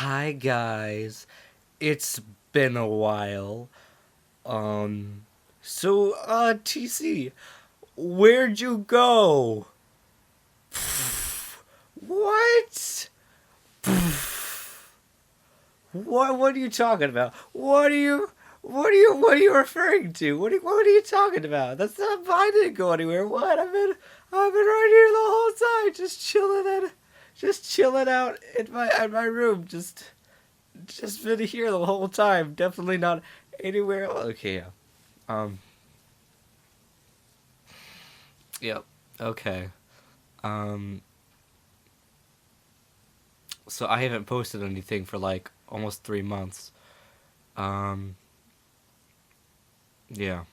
Hi guys, it's been a while. Um, TC, where'd you go? What? What are you talking about? What are you referring to? What are you talking about? That's not, I didn't go anywhere. I've been right here the whole time, just chilling out in my room, just been here the whole time. Definitely not anywhere else. Okay, yeah. Um, yep. Okay. Um, so I haven't posted anything for like almost 3 months. Um, yeah.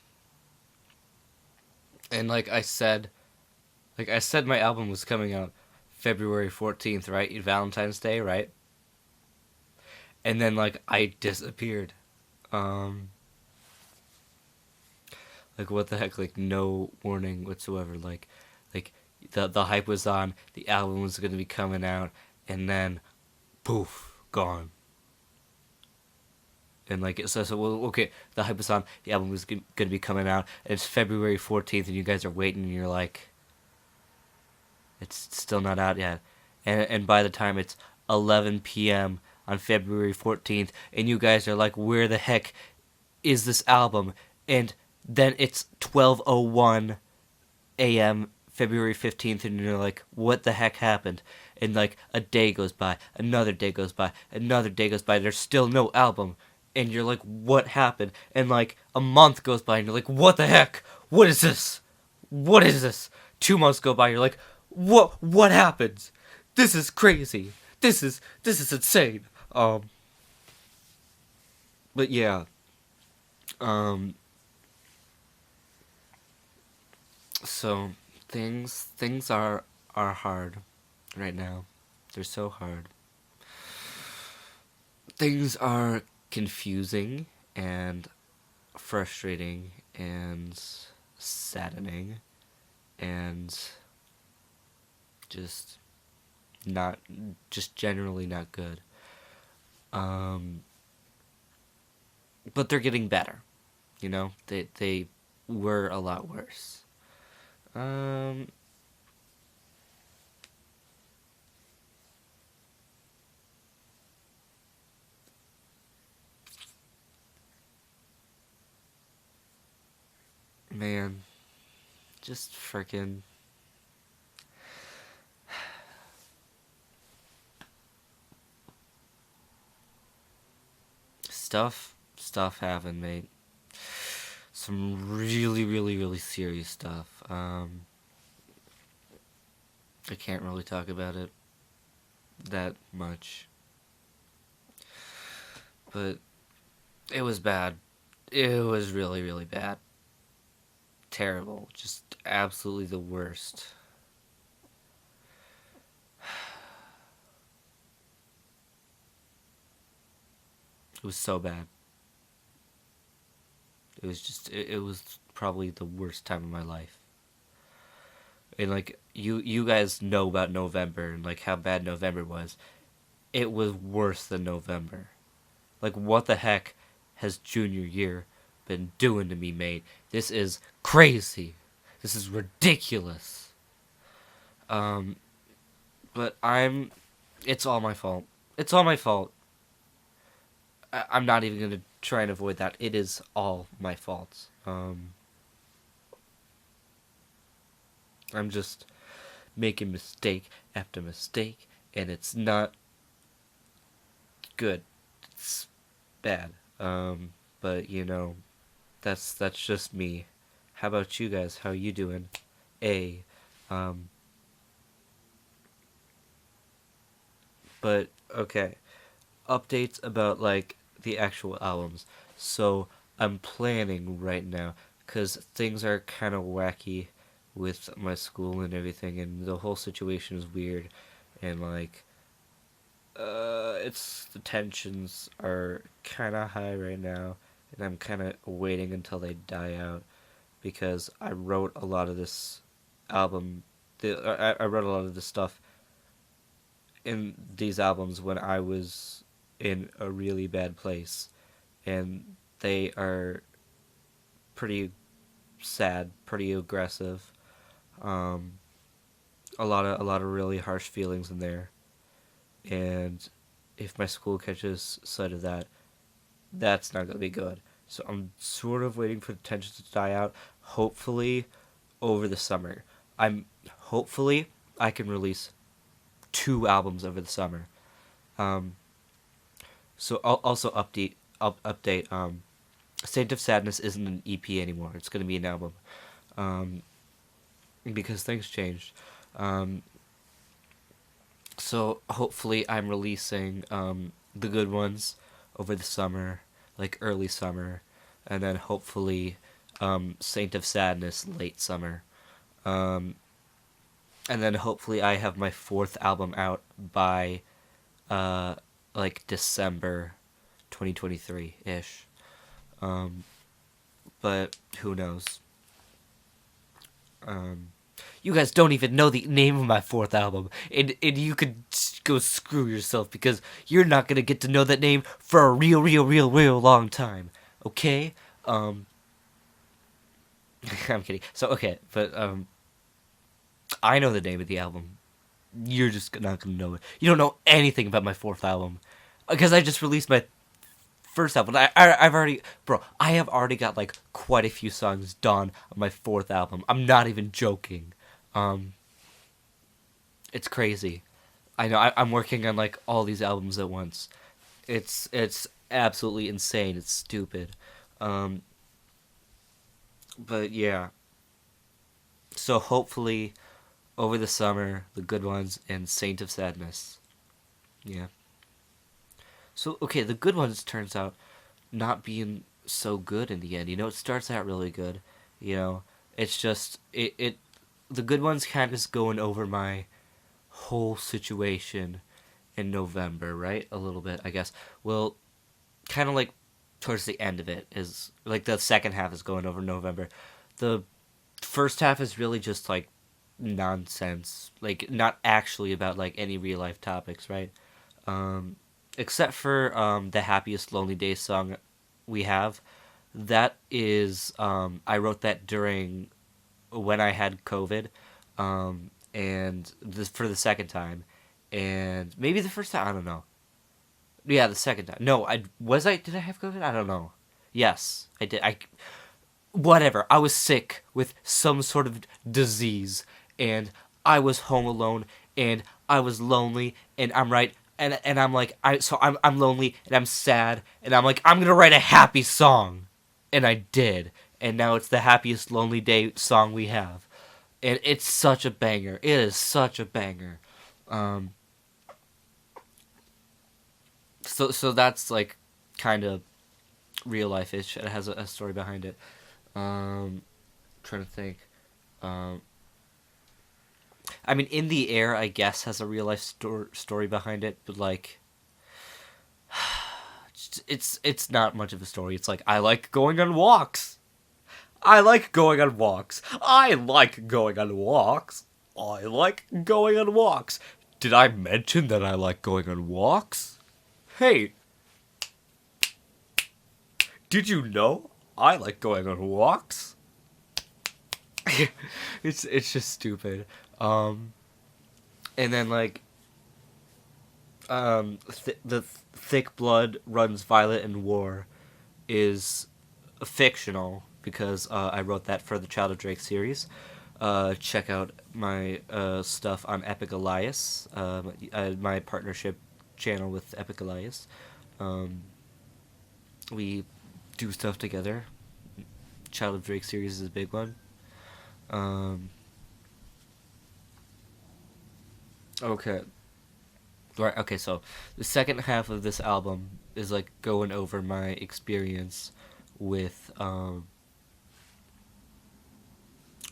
And like I said, my album was coming out February 14th, right? Valentine's Day, right? And then like I disappeared. Um, like what the heck? Like no warning whatsoever. Like the hype was on. The album was gonna be coming out, and then poof, gone. And like so well, okay, the hype was on. The album was gonna be coming out. And it's February 14th, and you guys are waiting, and you're like, it's still not out yet. And by the time it's 11 p.m. on February 14th, and you guys are like, where the heck is this album? And then it's 12:01 a.m. February 15th, and you're like, what the heck happened? And like a day goes by, another day goes by, another day goes by, there's still no album. And you're like, what happened? And like a month goes by, and you're like, what the heck? What is this? What is this? 2 months go by, you're like, what happened? This is crazy. This is insane. But yeah, um, so things are hard right now. They're so hard. Things are confusing and frustrating and saddening and just not just generally not good. Um, but they're getting better. You know, they were a lot worse. Um, man, just freaking stuff happened, mate. Some really serious stuff. I can't really talk about it that much, but it was bad. It was really bad. Terrible. Just absolutely the worst. It was so bad. It was probably the worst time of my life. And like you guys know about November and like how bad November was. It was worse than November. Like what the heck has junior year been doing to me, mate? This is crazy. This is ridiculous. Um, but I'm. It's all my fault. It's all my fault. I'm not even gonna try and avoid that. It is all my fault. I'm just making mistake after mistake, and it's not good. It's bad. But you know, that's just me. How about you guys? How you doing? A, um, but okay. Updates about like the actual albums. So I'm planning right now because things are kind of wacky with my school and everything, and the whole situation is weird, and like it's the tensions are kind of high right now, and I'm kind of waiting until they die out because I wrote a lot of this album. I wrote a lot of this stuff in these albums when I was in a really bad place, and they are pretty sad, pretty aggressive. Um, a lot of really harsh feelings in there, and if my school catches sight of that, that's not gonna be good. So I'm sort of waiting for the tension to die out. Hopefully, over the summer, I'm hopefully I can release 2 albums over the summer. Um, so I'll also update. Saint of Sadness isn't an EP anymore. It's gonna be an album. Um, because things changed. Um, so hopefully I'm releasing the good ones over the summer, like early summer, and then hopefully Saint of Sadness late summer. Um, and then hopefully I have my 4th album out by uh, like December 2023 ish. Um, but who knows? Um, you guys don't even know the name of my 4th album, and you could go screw yourself because you're not gonna get to know that name for a real long time. Okay? Um, I'm kidding. So okay, but I know the name of the album. You're just not gonna know it. You don't know anything about my 4th album because I just released my first album. I've already, bro. I have already got like quite a few songs done on my 4th album. I'm not even joking. Um, it's crazy. I know. I'm working on like all these albums at once. It's absolutely insane. It's stupid. Um, but yeah. So hopefully, over the summer, the good ones and Saint of Sadness. Yeah. So okay, the good ones turns out not being so good in the end. You know, it starts out really good. You know, it's just it the good ones kind of is going over my whole situation in November, right? A little bit, I guess. Well, kind of like towards the end of it is like the second half is going over November. The first half is really just like nonsense, like not actually about like any real life topics, right? Um, except for the happiest lonely days song we have. That is I wrote that during when I had COVID, and this for the second time, and maybe the first time I don't know. Yeah, the second time. No, I was I did I have COVID? I don't know. Yes, I did. I whatever. I was sick with some sort of disease, and I was home alone, and I was lonely, and I'm right. And I'm like I'm lonely and I'm sad and I'm like I'm gonna write a happy song, and I did, and now it's the happiest lonely day song we have, and it's such a banger. It is such a banger. Um, so that's like kind of real life ish. It has a story behind it. Trying to think. Um, I mean, In the Air, I guess, has a real life story behind it, but like, it's not much of a story. It's like I like going on walks. I like going on walks. I like going on walks. I like going on walks. Did I mention that I like going on walks? Hey, did you know I like going on walks? It's just stupid. Um, and then like the thick blood runs violet in war is fictional because I wrote that for the Child of Drake series. Check out my stuff on Epic Elias, my partnership channel with Epic Elias. Um, we do stuff together. Child of Drake series is a big one. Um, okay. Right, okay, so the second half of this album is like going over my experience with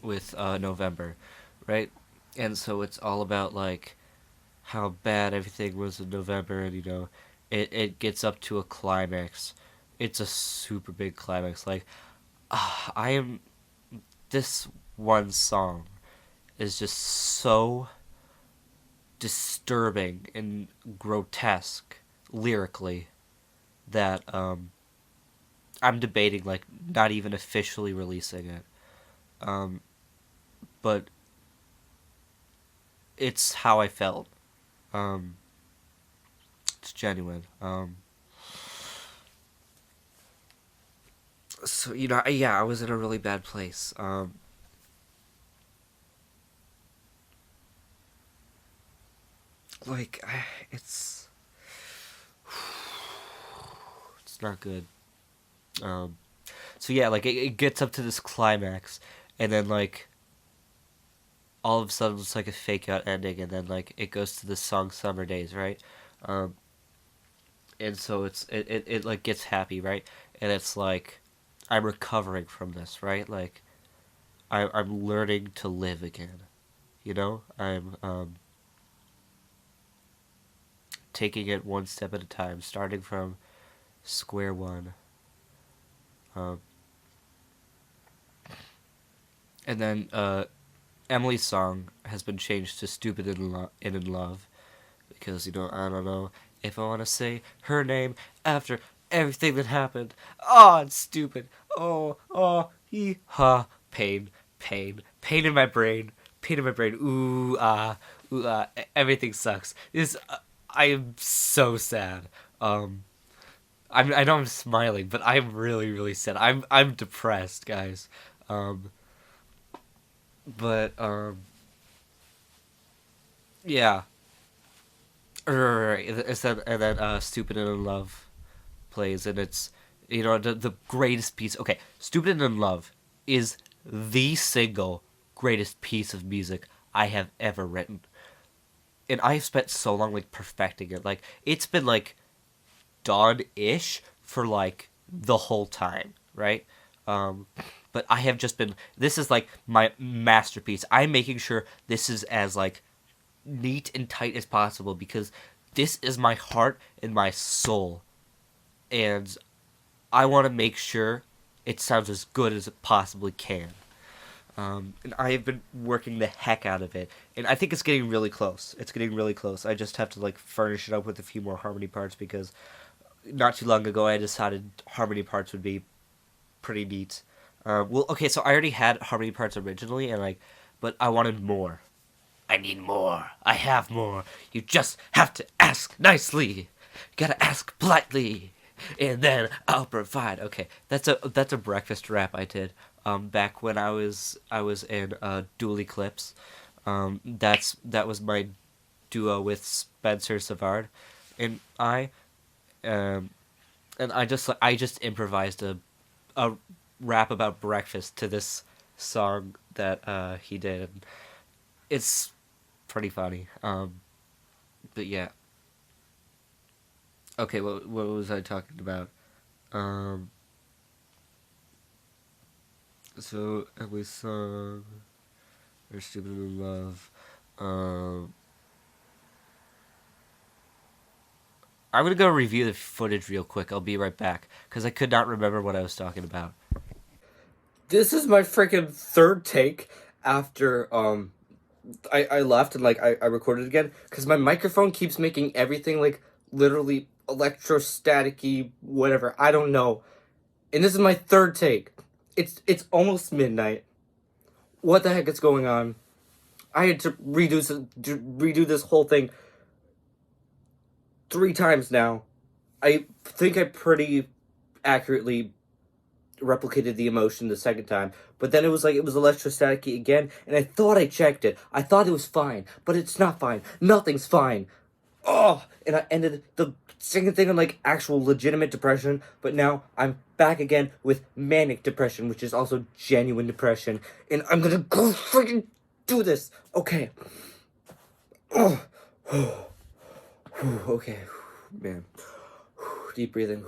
November, right? And so it's all about like how bad everything was in November, and it gets up to a climax. It's a super big climax. Like I am this one song is just so disturbing and grotesque. lyrically that I'm debating like not even officially releasing it. Um, but it's how I felt. Um, it's genuine. So yeah, I was in a really bad place. Like it's it's not good. Um, so yeah, like it gets up to this climax, and then like all of a sudden it's like a fake out ending, and then like it goes to the song "Summer Days," right? Um, and so it like gets happy, right? And it's like I'm recovering from this, right? Like I'm learning to live again. I'm taking it one step at a time, starting from square one. Um, and then Emily's song has been changed to "Stupid in Love" because I don't know if I want to say her name after everything that happened. Oh, it's stupid. He ha pain, pain in my brain, pain in my brain. Ooh ah, everything sucks. I am so sad. I know I'm smiling, but I'm really really sad. I'm depressed, guys. Um, but yeah. Right. It's that and then "Stupid and in Love" plays, and it's the greatest piece. Okay, "Stupid and in Love" is the single greatest piece of music I have ever written, and I have spent so long like perfecting it. Like it's been like done-ish for like the whole time, right? Um, but I have just been. This is like my masterpiece. I'm making sure this is as like neat and tight as possible because this is my heart and my soul, and I want to make sure it sounds as good as it possibly can. And I have been working the heck out of it, and I think it's getting really close. It's getting really close. I just have to like furnish it up with a few more harmony parts because not too long ago I decided harmony parts would be pretty neat. Well, okay, so I already had harmony parts originally, and like, but I wanted more. I need more. I have more. You just have to ask nicely. You gotta ask politely, and then I'll provide. Okay, that's a breakfast rap I did. Back when I was in Dual Eclipse. That was my duo with Spencer Savard, and um, I just improvised a rap about breakfast to this song that he did. It's pretty funny. But yeah. Okay, what was I talking about? Um, so Emily's song, or "Stupid in Love." Um, I'm gonna go review the footage real quick. I'll be right back because I could not remember what I was talking about. This is my freaking third take after I left and like I recorded again because my microphone keeps making everything like literally electrostaticy whatever I don't know, and this is my third take. It's almost midnight. What the heck is going on? I had to redo this whole thing 3 times now. I think I pretty accurately replicated the emotion the second time, but then it was electrostatic again, and I thought I checked it. I thought it was fine, but it's not fine. Nothing's fine. Oh, and I ended the second thing on like actual legitimate depression, but now I'm back again with manic depression, which is also genuine depression, and I'm gonna go freaking do this. Okay. Oh, okay, man. Deep breathing.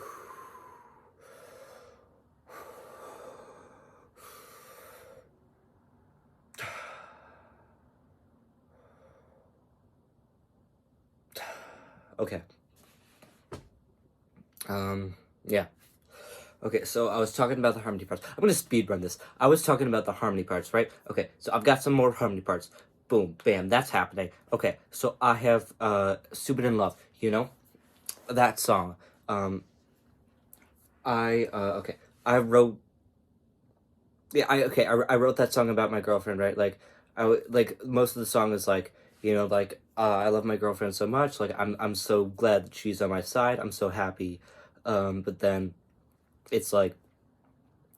Okay. Yeah. Okay, so I was talking about the harmony parts. I'm gonna speed run this. I was talking about the harmony parts, right? Okay, so I've got some more harmony parts. Boom, bam, that's happening. Okay, so I have "Stupid in Love," that song. Um, okay. I wrote yeah, I wrote that song about my girlfriend, right? Like like most of the song is like, like I love my girlfriend so much, like I'm so glad that she's on my side. I'm so happy. But then it's like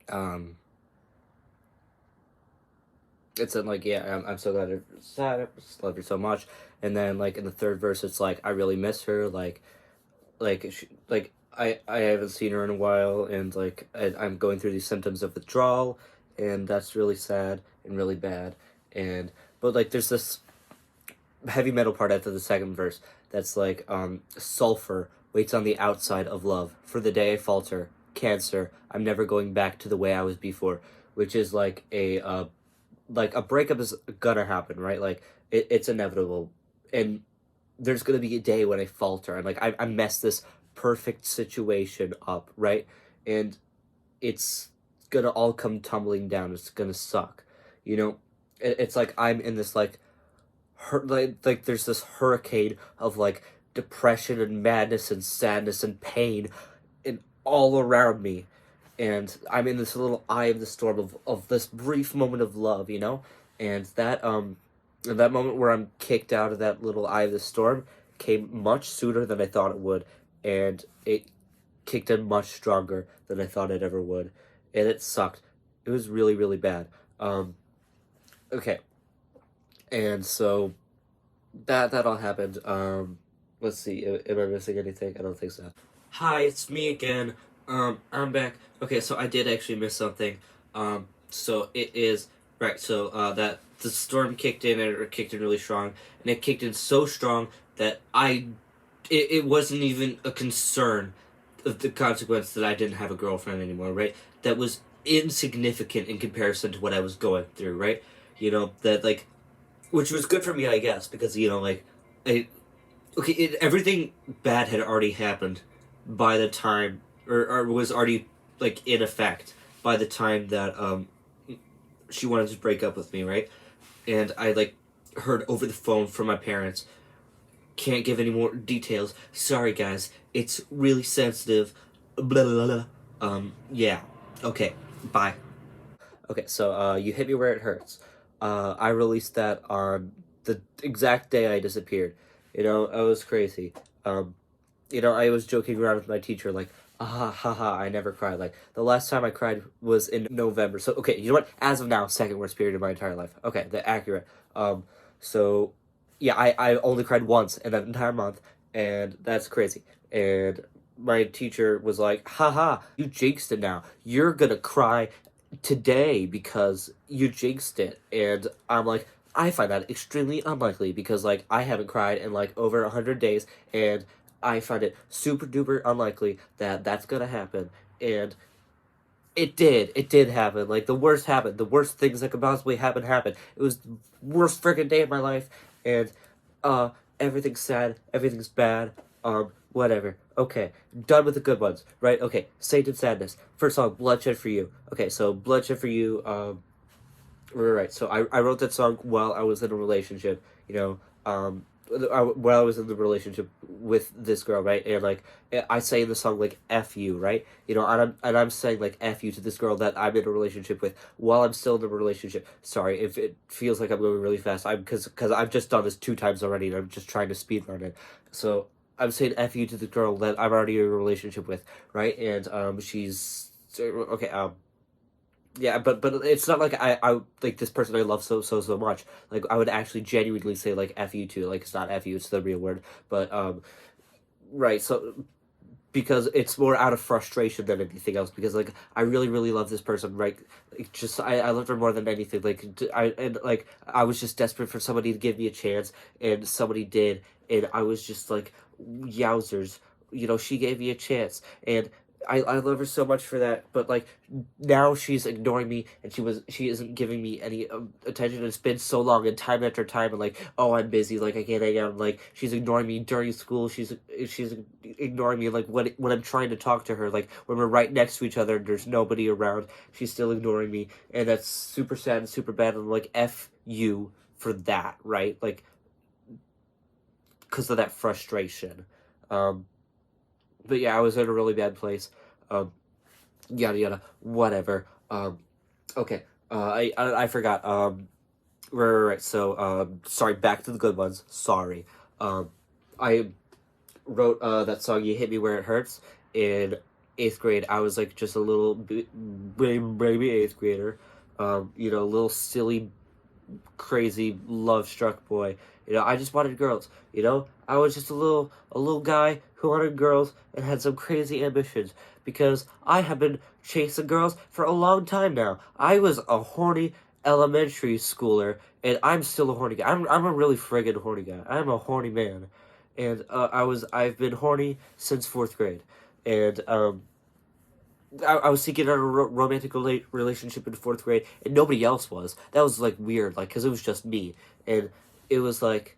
um it's in like, yeah, I'm so glad her sad. I just love her so much. And then like in the third verse it's like I really miss her, like I haven't seen her in a while, and like I'm going through these symptoms of withdrawal, and that's really sad and really bad. And but like there's this heavy metal part after the second verse that's like sulfur waits on the outside of love for the day I falter, cancer, I'm never going back to the way I was before, which is like a breakup is gonna happen, right? Like it's inevitable, and there's gonna be a day when I falter and like I mess this perfect situation up, right? And it's gonna all come tumbling down. It's gonna suck, you know. It's like I'm in this like there's this hurricane of like depression and madness and sadness and pain and all around me, and I'm in this little eye of the storm of this brief moment of love, and that moment where I'm kicked out of that little eye of the storm came much sooner than I thought it would, and it kicked in much stronger than I thought it ever would, and it sucked. It was really really bad. Okay, and so that all happened. Let's see. Am I missing anything? I don't think so. Hi, it's me again. I'm back. Okay, so I did actually miss something. So it is right. So that the storm kicked in, and it kicked in really strong, and it kicked in so strong that it wasn't even a concern of the consequence that I didn't have a girlfriend anymore. Right. That was insignificant in comparison to what I was going through. Right. That like, which was good for me, I guess, because like, I okay, everything bad had already happened by the time, or was already like in effect by the time that she wanted to break up with me, right? And I like heard over the phone from my parents. Can't give any more details. Sorry, guys. It's really sensitive. Blah blah blah. Yeah. Okay. Bye. Okay, so You Hit Me Where It Hurts. I released that on the exact day I disappeared. I was crazy. Um, I was joking around with my teacher, like, ah, ha, ha, I never cried. Like, the last time I cried was in November. So, okay, you know what? As of now, second worst period of my entire life. Okay, the accurate. So, yeah, I only cried once in that entire month, and that's crazy. And my teacher was like, haha, you jinxed it now. You're gonna cry today because you jinxed it. And I'm like, I find that extremely unlikely because like I haven't cried in like over 100 days, and I find it super duper unlikely that that's gonna happen. And it did happen. Like the worst happened. The worst things that could possibly happen happened. It was the worst freaking day of my life, and uh, everything's sad. Everything's bad. Whatever. Okay, done with the good ones, right? Okay, Saint and Sadness. First song, Bloodshed for You. Okay, so Bloodshed for You. Right. So I wrote that song while I was in a relationship. While I was in the relationship with this girl, right? And like I say in the song like "f you," right? And I'm saying like "f you" to this girl that I'm in a relationship with while I'm still in the relationship. Sorry if it feels like I'm going really fast. I'm because I've just done this 2 times already, and I'm just trying to speed run it. So I'm saying "f you" to the girl that I'm already in a relationship with, right? And she's okay. Yeah, but it's not like I like this person I love so much. Like I would actually genuinely say like "f you" too. Like it's not "f you," it's the real word. But right. So because it's more out of frustration than anything else. Because like I really really love this person. Right. Like, just I loved her more than anything. Like I was just desperate for somebody to give me a chance, and somebody did, and I was just like, yowzers. She gave me a chance, and I love her so much for that. But like now she's ignoring me, and she isn't giving me any attention. It's been so long, and time after time, and like, oh, I'm busy, like I can't hang out. And, like she's ignoring me during school. She's ignoring me like when I'm trying to talk to her, like when we're right next to each other and there's nobody around. She's still ignoring me, and that's super sad and super bad. And like f you for that, right? Like because of that frustration. Um, But yeah, I was in a really bad place. Yada yada, whatever. Okay. I forgot. Right. So, sorry. Back to the good ones. Sorry. I wrote that song "You Hit Me Where It Hurts" in eighth grade. I was like just a little baby eighth grader. Little silly, crazy, love struck boy. I just wanted girls. I was just a little guy who wanted girls and had some crazy ambitions because I have been chasing girls for a long time now. I was a horny elementary schooler, and I'm still a horny guy. I'm a really friggin' horny guy. I'm a horny man, and I've been horny since fourth grade, and I was seeking out a romantic relationship in fourth grade, and nobody else was. That was like weird, like because it was just me, and it was like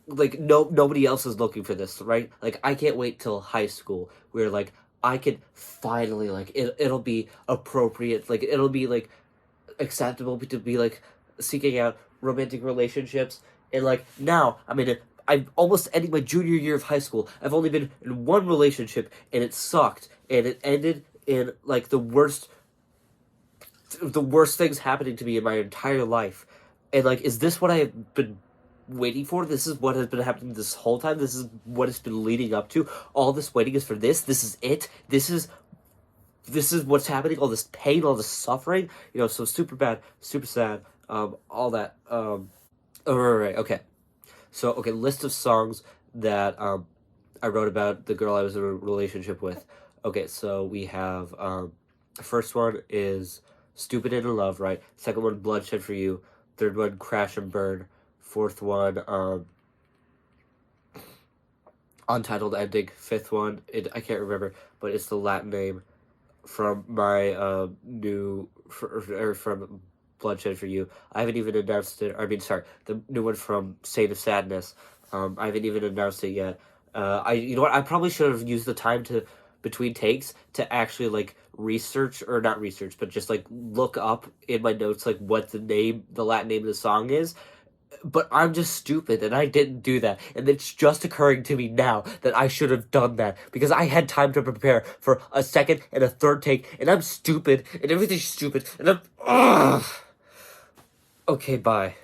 nobody else is looking for this, right? Like I can't wait till high school where like I can finally like it'll be appropriate, like it'll be like acceptable to be like seeking out romantic relationships, and like now I'm almost ending my junior year of high school. I've only been in one relationship, and it sucked, and it ended in like the worst things happening to me in my entire life. And like, is this what I have been waiting for? This is what has been happening this whole time. This is what it's been leading up to. All this waiting is for this. This is it. This is what's happening. All this pain, all this suffering. So super bad, super sad. All that. Oh, right. Okay. So okay, list of songs that I wrote about the girl I was in a relationship with. Okay, so we have first one is "Stupid and in Love," right? Second one, "Bloodshed for You." Third one, "Crash and Burn." Fourth one, "Untitled Ending." Fifth one, I can't remember, but it's the Latin name from my from "Bloodshed for You." I haven't even announced it. I mean, sorry, the new one from "Saint of Sadness." I haven't even announced it yet. You know what? I probably should have used the time to between takes to actually like research, or not research, but just like look up in my notes like what the Latin name of the song is. But I'm just stupid and I didn't do that. And it's just occurring to me now that I should have done that because I had time to prepare for a second and a third take, and I'm stupid and everything's stupid and I'm. Ugh. Okay, bye.